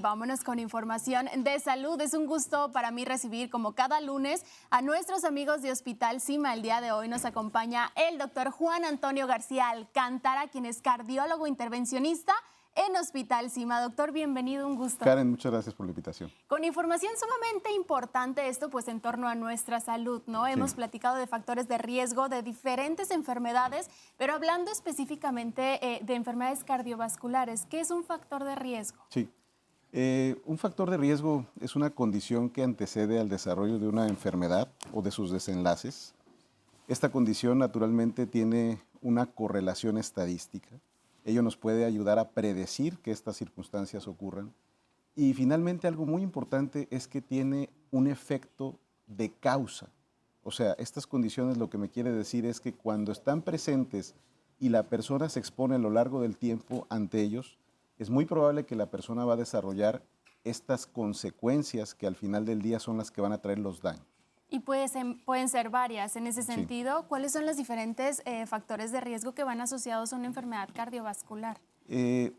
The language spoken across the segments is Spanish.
Vámonos con información de salud. Es un gusto para mí recibir, como cada lunes, a nuestros amigos de Hospital Cima. El día de hoy nos acompaña el doctor Juan Antonio García Alcántara, quien es cardiólogo intervencionista en Hospital Cima. Doctor, bienvenido, un gusto. Karen, muchas gracias por la invitación. Con información sumamente importante esto, pues en torno a nuestra salud, ¿no? Sí. Hemos platicado de factores de riesgo de diferentes enfermedades, pero hablando específicamente de enfermedades cardiovasculares, ¿qué es un factor de riesgo? Sí. Un factor de riesgo es una condición que antecede al desarrollo de una enfermedad o de sus desenlaces. Esta condición naturalmente tiene una correlación estadística. Ello nos puede ayudar a predecir que estas circunstancias ocurran. Y finalmente algo muy importante es que tiene un efecto de causa. O sea, estas condiciones lo que me quiere decir es que cuando están presentes y la persona se expone a lo largo del tiempo ante ellos, es muy probable que la persona va a desarrollar estas consecuencias que al final del día son las que van a traer los daños. Y pueden ser varias. En ese Sí. sentido, ¿cuáles son los diferentes factores de riesgo que van asociados a una enfermedad cardiovascular? En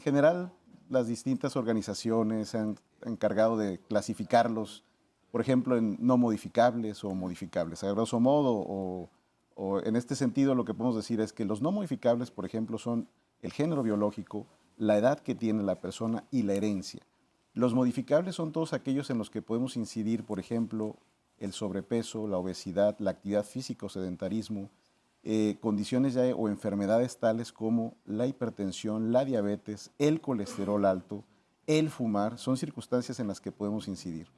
general, las distintas organizaciones se han encargado de clasificarlos, por ejemplo, en no modificables o modificables. A grosso modo, o en este sentido, lo que podemos decir es que los no modificables, por ejemplo, son el género biológico, la edad que tiene la persona y la herencia. Los modificables son todos aquellos en los que podemos incidir, por ejemplo, el sobrepeso, la obesidad, la actividad física o sedentarismo, condiciones ya o enfermedades tales como la hipertensión, la diabetes, el colesterol alto, el fumar, son circunstancias en las que podemos incidir.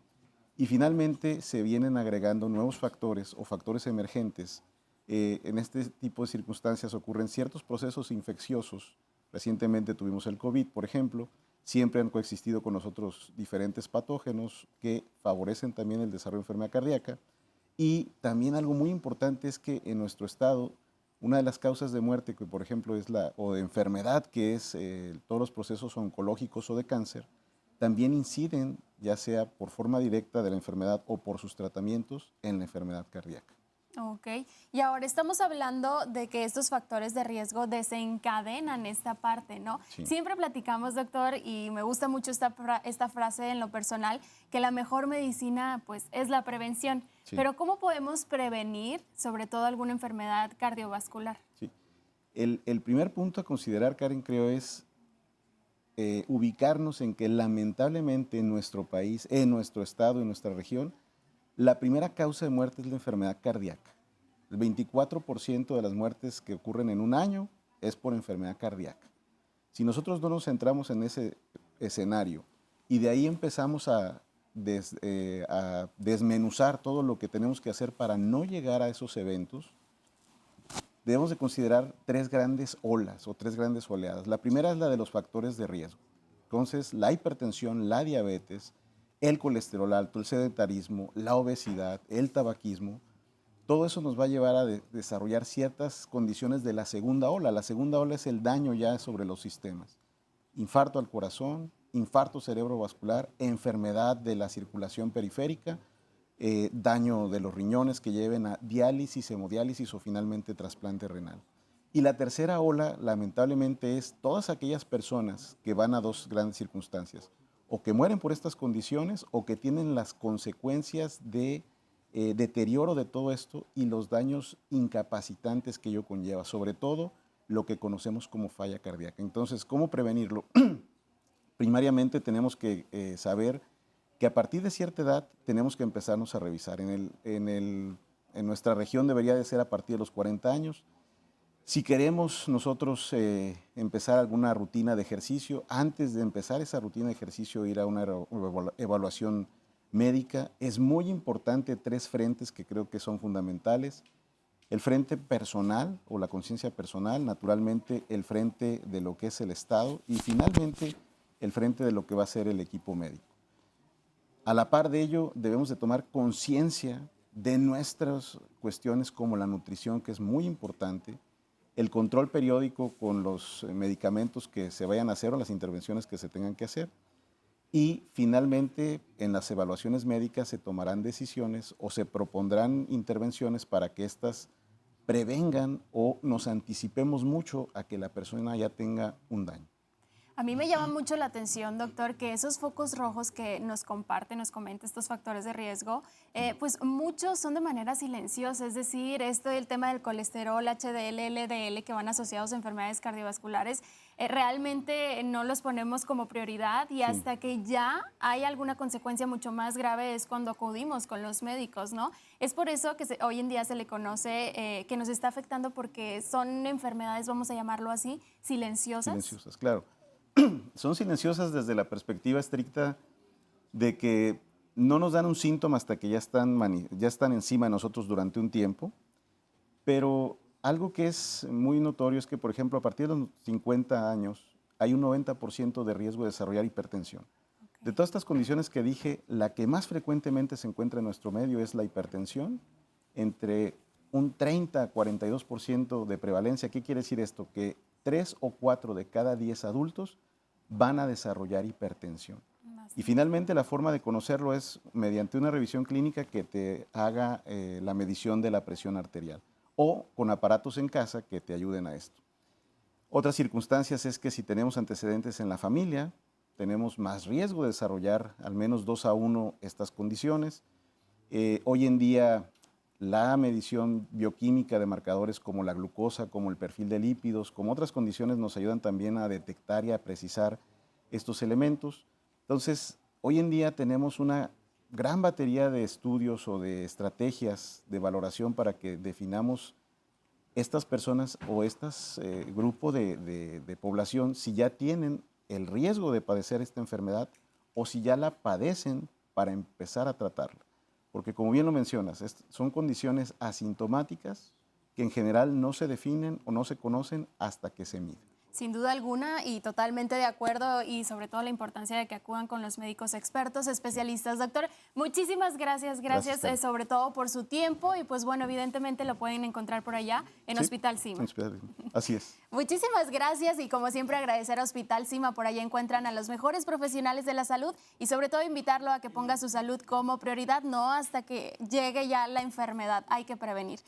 Y finalmente se vienen agregando nuevos factores o factores emergentes. En este tipo de circunstancias ocurren ciertos procesos infecciosos. Recientemente tuvimos el COVID, por ejemplo. Siempre han coexistido con nosotros diferentes patógenos que favorecen también el desarrollo de enfermedad cardíaca. Y también algo muy importante es que en nuestro estado, una de las causas de muerte, que por ejemplo es o de enfermedad, que es todos los procesos oncológicos o de cáncer, también inciden, ya sea por forma directa de la enfermedad o por sus tratamientos, en la enfermedad cardíaca. Ok, y ahora estamos hablando de que estos factores de riesgo desencadenan esta parte, ¿no? Sí. Siempre platicamos, doctor, y me gusta mucho esta frase en lo personal, que la mejor medicina, pues, es la prevención. Sí. Pero ¿cómo podemos prevenir, sobre todo, alguna enfermedad cardiovascular? Sí. El primer punto a considerar, Karen, creo es ubicarnos en que lamentablemente en nuestro país, en nuestro estado, en nuestra región, la primera causa de muerte es la enfermedad cardíaca. El 24% de las muertes que ocurren en un año es por enfermedad cardíaca. Si nosotros no nos centramos en ese escenario y de ahí empezamos a desmenuzar todo lo que tenemos que hacer para no llegar a esos eventos, debemos de considerar tres grandes olas o tres grandes oleadas. La primera es la de los factores de riesgo. Entonces, la hipertensión, la diabetes, el colesterol alto, el sedentarismo, la obesidad, el tabaquismo, todo eso nos va a llevar a desarrollar ciertas condiciones de la segunda ola. La segunda ola es el daño ya sobre los sistemas. Infarto al corazón, infarto cerebrovascular, enfermedad de la circulación periférica, daño de los riñones que lleven a diálisis, hemodiálisis o finalmente trasplante renal. Y la tercera ola, lamentablemente, es todas aquellas personas que van a dos grandes circunstancias, o que mueren por estas condiciones o que tienen las consecuencias de deterioro de todo esto y los daños incapacitantes que ello conlleva, sobre todo lo que conocemos como falla cardíaca. Entonces, ¿cómo prevenirlo? Primariamente tenemos que saber que a partir de cierta edad tenemos que empezarnos a revisar. En nuestra región debería de ser a partir de los 40 años. Si queremos nosotros empezar alguna rutina de ejercicio, antes de empezar esa rutina de ejercicio, ir a una evaluación médica, es muy importante tres frentes que creo que son fundamentales. El frente personal o la conciencia personal, naturalmente el frente de lo que es el Estado y finalmente el frente de lo que va a ser el equipo médico. A la par de ello, debemos de tomar conciencia de nuestras cuestiones como la nutrición, que es muy importante, el control periódico con los medicamentos que se vayan a hacer o las intervenciones que se tengan que hacer. Y finalmente, en las evaluaciones médicas se tomarán decisiones o se propondrán intervenciones para que éstas prevengan o nos anticipemos mucho a que la persona ya tenga un daño. A mí me llama mucho la atención, doctor, que esos focos rojos que nos comparte, nos comenta estos factores de riesgo, pues muchos son de manera silenciosa, es decir, esto del tema del colesterol, HDL, LDL, que van asociados a enfermedades cardiovasculares, realmente no los ponemos como prioridad y Sí. hasta que ya hay alguna consecuencia mucho más grave es cuando acudimos con los médicos, ¿no? Es por eso que hoy en día se le conoce que nos está afectando porque son enfermedades, vamos a llamarlo así, silenciosas. Silenciosas, claro. Son silenciosas desde la perspectiva estricta de que no nos dan un síntoma hasta que ya están encima de nosotros durante un tiempo, pero algo que es muy notorio es que, por ejemplo, a partir de los 50 años hay un 90% de riesgo de desarrollar hipertensión. De todas estas condiciones que dije, la que más frecuentemente se encuentra en nuestro medio es la hipertensión, entre un 30 a 42% de prevalencia. ¿Qué quiere decir esto? Que 3 o 4 de cada 10 adultos van a desarrollar hipertensión. Y finalmente la forma de conocerlo es mediante una revisión clínica que te haga la medición de la presión arterial o con aparatos en casa que te ayuden a esto. Otras circunstancias es que si tenemos antecedentes en la familia, tenemos más riesgo de desarrollar al menos 2-1 estas condiciones. Hoy en día la medición bioquímica de marcadores como la glucosa, como el perfil de lípidos, como otras condiciones nos ayudan también a detectar y a precisar estos elementos. Entonces, hoy en día tenemos una gran batería de estudios o de estrategias de valoración para que definamos estas personas o este grupo de población si ya tienen el riesgo de padecer esta enfermedad o si ya la padecen para empezar a tratarla. Porque como bien lo mencionas, son condiciones asintomáticas que en general no se definen o no se conocen hasta que se miden. Sin duda alguna y totalmente de acuerdo y sobre todo la importancia de que acudan con los médicos expertos, especialistas. Doctor, muchísimas gracias, Gracias, sobre todo por su tiempo y pues bueno, evidentemente lo pueden encontrar por allá en Sí, Hospital Cima. Así es. Muchísimas gracias y como siempre agradecer a Hospital Cima, por allá encuentran a los mejores profesionales de la salud y sobre todo invitarlo a que ponga su salud como prioridad, no hasta que llegue ya la enfermedad, hay que prevenir.